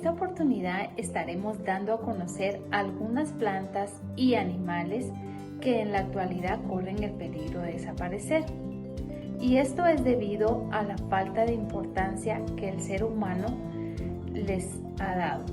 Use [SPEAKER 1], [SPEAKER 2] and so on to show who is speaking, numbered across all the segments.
[SPEAKER 1] esta oportunidad estaremos dando a conocer algunas plantas y animales que en la actualidad corren el peligro de desaparecer. Y esto es debido a la falta de importancia que el ser humano les ha dado.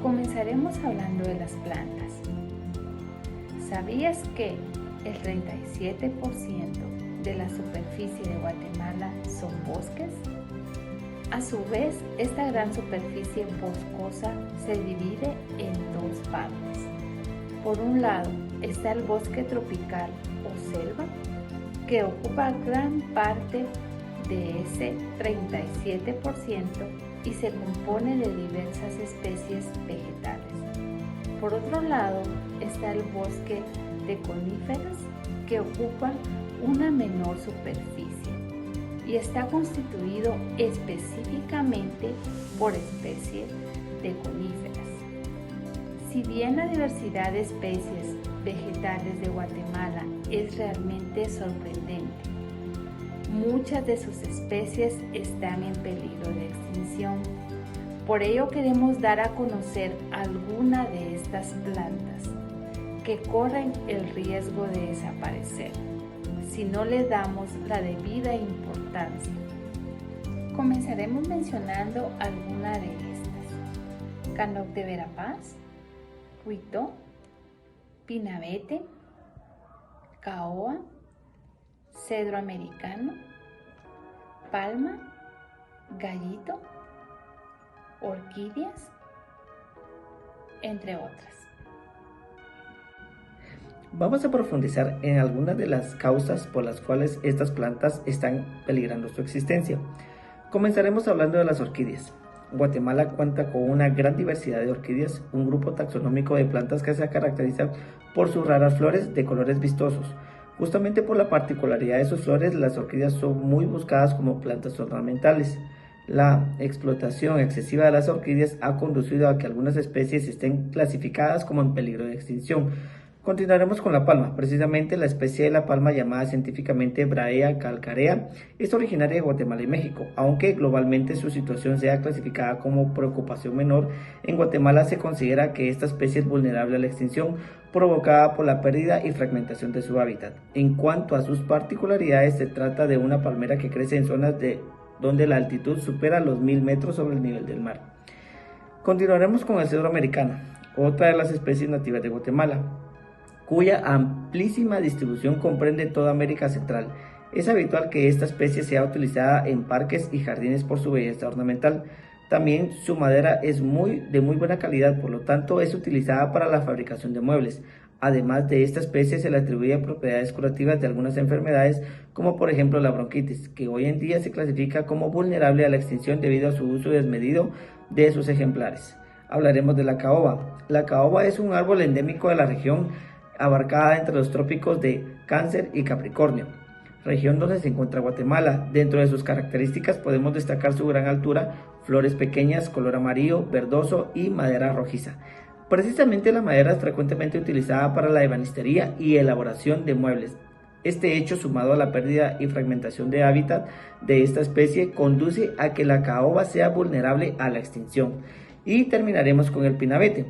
[SPEAKER 1] Comenzaremos hablando de las plantas. ¿Sabías que el 37% de la superficie de Guatemala son bosques? A su vez, esta gran superficie boscosa se divide en dos partes. Por un lado está el bosque tropical o selva, que ocupa gran parte de ese 37% y se compone de diversas especies vegetales. Por otro lado está el bosque de coníferas, que ocupa una menor superficie y está constituido específicamente por especies de coníferas. Si bien la diversidad de especies vegetales de Guatemala es realmente sorprendente, muchas de sus especies están en peligro de extinción. Por ello queremos dar a conocer algunas de estas plantas que corren el riesgo de desaparecer si no le damos la debida importancia. Comenzaremos mencionando algunas de estas: Canoc de Verapaz, Huitó, Pinabete, Caoba, Cedro americano, palma, gallito, orquídeas, entre otras.
[SPEAKER 2] Vamos a profundizar en algunas de las causas por las cuales estas plantas están peligrando su existencia. Comenzaremos hablando de las orquídeas. Guatemala cuenta con una gran diversidad de orquídeas, un grupo taxonómico de plantas que se caracteriza por sus raras flores de colores vistosos. Justamente por la particularidad de sus flores, las orquídeas son muy buscadas como plantas ornamentales. La explotación excesiva de las orquídeas ha conducido a que algunas especies estén clasificadas como en peligro de extinción. Continuaremos con la palma. Precisamente la especie de la palma, llamada científicamente Brahea calcarea, es originaria de Guatemala y México. Aunque globalmente su situación sea clasificada como preocupación menor, en Guatemala se considera que esta especie es vulnerable a la extinción provocada por la pérdida y fragmentación de su hábitat. En cuanto a sus particularidades, se trata de una palmera que crece en zonas donde la altitud supera los 1000 metros sobre el nivel del mar. Continuaremos con el cedro americano, otra de las especies nativas de Guatemala, cuya amplísima distribución comprende toda América Central. Es habitual que esta especie sea utilizada en parques y jardines por su belleza ornamental. También su madera es de muy buena calidad, por lo tanto es utilizada para la fabricación de muebles. Además de esta especie se le atribuye propiedades curativas de algunas enfermedades, como por ejemplo la bronquitis, que hoy en día se clasifica como vulnerable a la extinción debido a su uso desmedido de sus ejemplares. Hablaremos de la caoba. La caoba es un árbol endémico de la región abarcada entre los trópicos de Cáncer y Capricornio, región donde se encuentra Guatemala. Dentro de sus características podemos destacar su gran altura, flores pequeñas, color amarillo, verdoso y madera rojiza. Precisamente la madera es frecuentemente utilizada para la ebanistería y elaboración de muebles. Este hecho, sumado a la pérdida y fragmentación de hábitat de esta especie, conduce a que la caoba sea vulnerable a la extinción. Y terminaremos con el pinabete.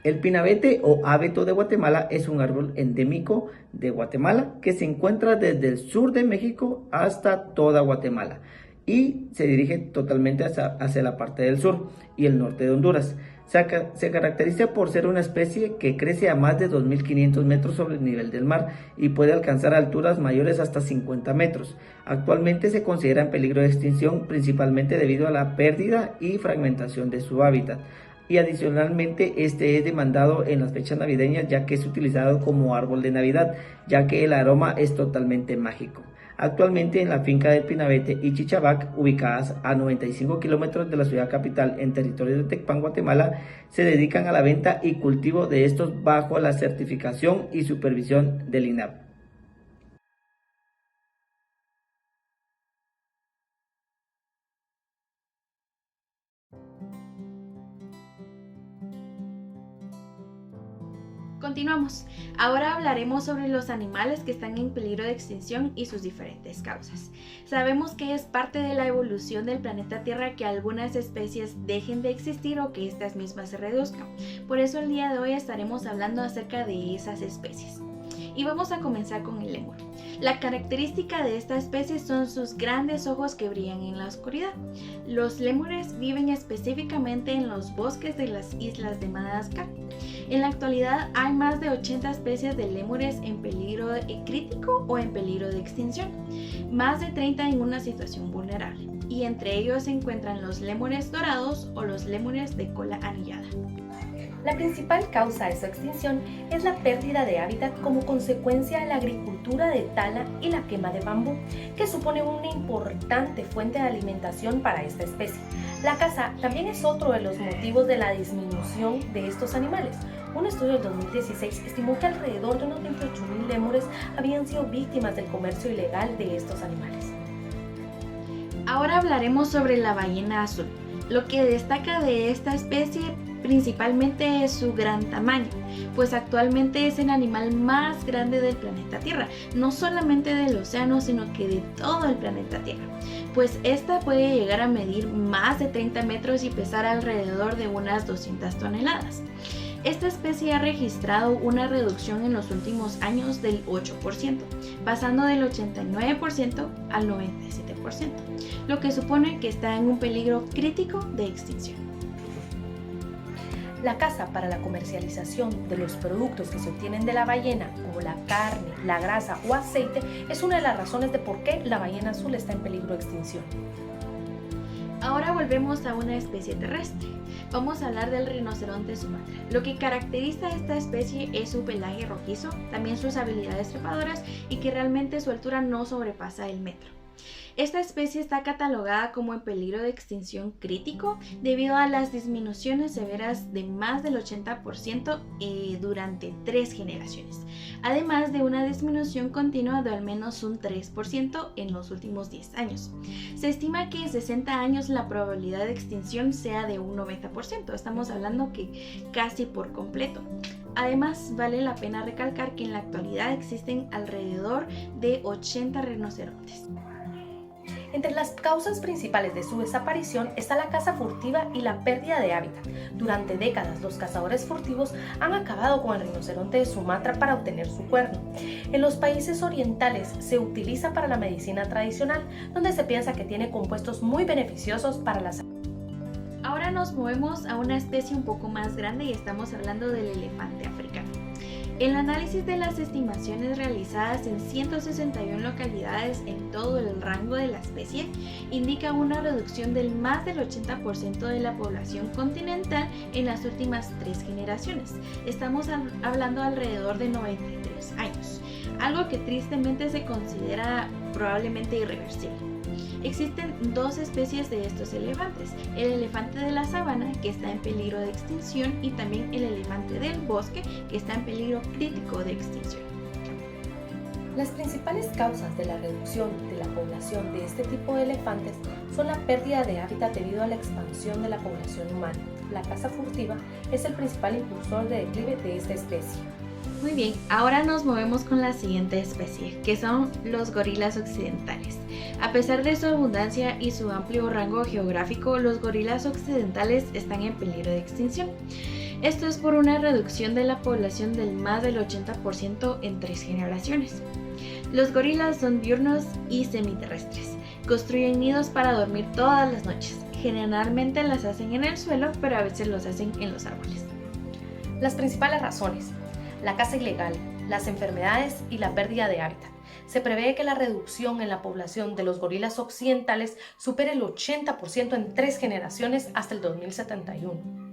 [SPEAKER 2] El pinabete o abeto de Guatemala es un árbol endémico de Guatemala que se encuentra desde el sur de México hasta toda Guatemala y se dirige totalmente hacia la parte del sur y el norte de Honduras. Se caracteriza por ser una especie que crece a más de 2.500 metros sobre el nivel del mar y puede alcanzar alturas mayores hasta 50 metros. Actualmente se considera en peligro de extinción principalmente debido a la pérdida y fragmentación de su hábitat. Y adicionalmente este es demandado en las fechas navideñas, ya que es utilizado como árbol de Navidad, ya que el aroma es totalmente mágico. Actualmente en la finca del Pinabete y Chichabac, ubicadas a 95 kilómetros de la ciudad capital en territorio de Tecpan, Guatemala, se dedican a la venta y cultivo de estos bajo la certificación y supervisión del INAH.
[SPEAKER 3] Continuamos. Ahora hablaremos sobre los animales que están en peligro de extinción y sus diferentes causas. Sabemos que es parte de la evolución del planeta Tierra que algunas especies dejen de existir o que estas mismas se reduzcan. Por eso el día de hoy estaremos hablando acerca de esas especies. Y vamos a comenzar con el lémur. La característica de esta especie son sus grandes ojos que brillan en la oscuridad. Los lémures viven específicamente en los bosques de las islas de Madagascar. En la actualidad hay más de 80 especies de lémures en peligro crítico o en peligro de extinción, más de 30 en una situación vulnerable, y entre ellos se encuentran los lémures dorados o los lémures de cola anillada.
[SPEAKER 4] La principal causa de su extinción es la pérdida de hábitat como consecuencia de la agricultura de tala y la quema de bambú, que supone una importante fuente de alimentación para esta especie. La caza también es otro de los motivos de la disminución de estos animales. Un estudio del 2016 estimó que alrededor de unos 28.000 lémures habían sido víctimas del comercio ilegal de estos animales.
[SPEAKER 3] Ahora hablaremos sobre la ballena azul. Lo que destaca de esta especie principalmente es su gran tamaño, pues actualmente es el animal más grande del planeta Tierra, no solamente del océano, sino que de todo el planeta Tierra, pues esta puede llegar a medir más de 30 metros y pesar alrededor de unas 200 toneladas. Esta especie ha registrado una reducción en los últimos años del 8%, pasando del 89% al 97%, lo que supone que está en un peligro crítico de extinción.
[SPEAKER 4] La caza para la comercialización de los productos que se obtienen de la ballena, como la carne, la grasa o aceite, es una de las razones de por qué la ballena azul está en peligro de extinción.
[SPEAKER 3] Ahora volvemos a una especie terrestre. Vamos a hablar del rinoceronte Sumatra. Lo que caracteriza a esta especie es su pelaje rojizo, también sus habilidades trepadoras y que realmente su altura no sobrepasa el metro. Esta especie está catalogada como en peligro de extinción crítico debido a las disminuciones severas de más del 80% durante 3 generaciones, además de una disminución continua de al menos un 3% en los últimos 10 años. Se estima que en 60 años la probabilidad de extinción sea de un 90%, estamos hablando que casi por completo. Además, vale la pena recalcar que en la actualidad existen alrededor de 80 rinocerontes.
[SPEAKER 4] Entre las causas principales de su desaparición está la caza furtiva y la pérdida de hábitat. Durante décadas, los cazadores furtivos han acabado con el rinoceronte de Sumatra para obtener su cuerno. En los países orientales se utiliza para la medicina tradicional, donde se piensa que tiene compuestos muy beneficiosos para la salud.
[SPEAKER 3] Ahora nos movemos a una especie un poco más grande y estamos hablando del elefante africano. El análisis de las estimaciones realizadas en 161 localidades en todo el rango de la especie indica una reducción del más del 80% de la población continental en las últimas 3 generaciones. Estamos hablando alrededor de 93 años, algo que tristemente se considera probablemente irreversible. Existen 2 especies de estos elefantes, el elefante de la sabana, que está en peligro de extinción, y también el elefante del bosque, que está en peligro crítico de extinción.
[SPEAKER 4] Las principales causas de la reducción de la población de este tipo de elefantes son la pérdida de hábitat debido a la expansión de la población humana. La caza furtiva es el principal impulsor de declive de esta especie.
[SPEAKER 3] Muy bien, ahora nos movemos con la siguiente especie, que son los gorilas occidentales. A pesar de su abundancia y su amplio rango geográfico, los gorilas occidentales están en peligro de extinción. Esto es por una reducción de la población del más del 80% en 3 generaciones. Los gorilas son diurnos y semiterrestres. Construyen nidos para dormir todas las noches. Generalmente las hacen en el suelo, pero a veces los hacen en los árboles.
[SPEAKER 4] Las principales razones: la caza ilegal, las enfermedades y la pérdida de hábitat. Se prevé que la reducción en la población de los gorilas occidentales supere el 80% en 3 generaciones hasta el 2071.